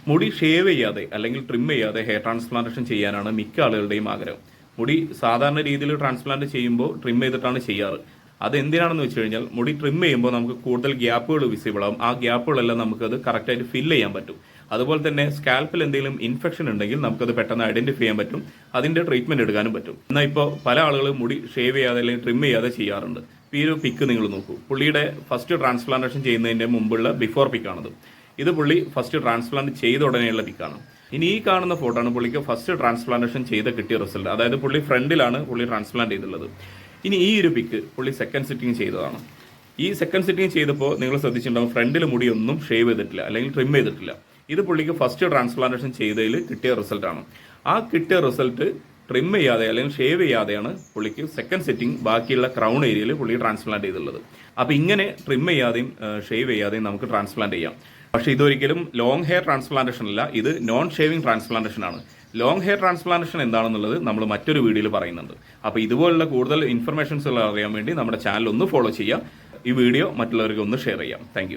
മുടി ഷേവ് ചെയ്യാതെ അല്ലെങ്കിൽ ട്രിം ചെയ്യാതെ ഹെയർ ട്രാൻസ്പ്ലാന്റേഷൻ ചെയ്യാനാണ് മിക്ക ആളുകളുടെയും ആഗ്രഹം. മുടി സാധാരണ രീതിയിൽ ട്രാൻസ്പ്ലാന്റ് ചെയ്യുമ്പോൾ ട്രിം ചെയ്തിട്ടാണ് ചെയ്യാറ്. അത് എന്തിനാണെന്ന് വെച്ച് കഴിഞ്ഞാൽ മുടി ട്രിം ചെയ്യുമ്പോൾ നമുക്ക് കൂടുതൽ ഗ്യാപ്പുകൾ വിസിബിൾ ആവും. ആ ഗ്യാപ്പുകളെല്ലാം നമുക്കത് കറക്റ്റായിട്ട് ഫില്ല് ചെയ്യാൻ പറ്റും. അതുപോലെ തന്നെ സ്കാൽപ്പിൽ എന്തെങ്കിലും ഇൻഫെക്ഷൻ ഉണ്ടെങ്കിൽ നമുക്കത് പെട്ടെന്ന് ഐഡന്റിഫൈ ചെയ്യാൻ പറ്റും. അതിന്റെ ട്രീറ്റ്മെന്റ് എടുക്കാനും പറ്റും. എന്നാൽ ഇപ്പോൾ പല ആളുകളും മുടി ഷേവ് ചെയ്യാതെ അല്ലെങ്കിൽ ട്രിം ചെയ്യാതെ ചെയ്യാറുണ്ട്. ഈ ഒരു പിക്ക് നിങ്ങൾ നോക്കൂ. പുള്ളിയുടെ ഫസ്റ്റ് ട്രാൻസ്പ്ലാന്റേഷൻ ചെയ്യുന്നതിന്റെ മുമ്പുള്ള ബിഫോർ പിക്കാണത്. ഇത് പുള്ളി ഫസ്റ്റ് ട്രാൻസ്പ്ലാന്റ് ചെയ്ത ഉടനെയുള്ള പിക്കാണ്. ഇനി ഈ കാണുന്ന ഫോട്ടോ ആണ് പുള്ളിക്ക് ഫസ്റ്റ് ട്രാൻസ്പ്ലാന്റേഷൻ ചെയ്ത കിട്ടിയ റിസൾട്ട്. അതായത് പുള്ളി ഫ്രണ്ടിലാണ് പുള്ളി ട്രാൻസ്പ്ലാന്റ് ചെയ്തിട്ടുള്ളത്. ഇനി ഈ ഒരു പിക്ക് പുള്ളി സെക്കൻഡ് സിറ്റിംഗ് ചെയ്തതാണ്. ഈ സെക്കൻഡ് സിറ്റിംഗ് ചെയ്തപ്പോൾ നിങ്ങൾ ശ്രദ്ധിച്ചിട്ടുണ്ടാവും, ഫ്രണ്ടിൽ മുടിയൊന്നും ഷേവ് ചെയ്തിട്ടില്ല അല്ലെങ്കിൽ ട്രിം ചെയ്തിട്ടില്ല. ഇത് പുള്ളിക്ക് ഫസ്റ്റ് ട്രാൻസ്പ്ലാന്റേഷൻ ചെയ്തതിൽ കിട്ടിയ റിസൾട്ടാണ്. ആ കിട്ടിയ റിസൾട്ട് ട്രിം ചെയ്യാതെ അല്ലെങ്കിൽ ഷേവ് ചെയ്യാതെയാണ് പുള്ളിക്ക് സെക്കൻഡ് സെറ്റിംഗ് ബാക്കിയുള്ള ക്രൗൺ ഏരിയയിൽ പുള്ളി ട്രാൻസ്പ്ലാന്റ് ചെയ്തിട്ടുള്ളത്. അപ്പോൾ ഇങ്ങനെ ട്രിം ചെയ്യാതെയും ഷേവ് ചെയ്യാതെയും നമുക്ക് ട്രാൻസ്പ്ലാന്റ് ചെയ്യാം. പക്ഷേ ഇതൊരിക്കലും ലോങ് ഹെയർ ട്രാൻസ്പ്ലാന്റേഷൻ അല്ല, ഇത് നോൺ ഷേവിംഗ് ട്രാൻസ്പ്ലാന്റേഷൻ ആണ്. ലോങ് ഹെയർ ട്രാൻസ്പ്ലാന്റേഷൻ എന്താണെന്നുള്ളത് നമ്മൾ മറ്റൊരു വീഡിയോയിൽ പറയുന്നുണ്ട്. അപ്പോൾ ഇതുപോലുള്ള കൂടുതൽ ഇൻഫർമേഷൻസ് അറിയാൻ വേണ്ടി നമ്മുടെ ചാനൽ ഒന്ന് ഫോളോ ചെയ്യാം. ഈ വീഡിയോ മറ്റുള്ളവർക്ക് ഒന്ന് ഷെയർ ചെയ്യാം. താങ്ക്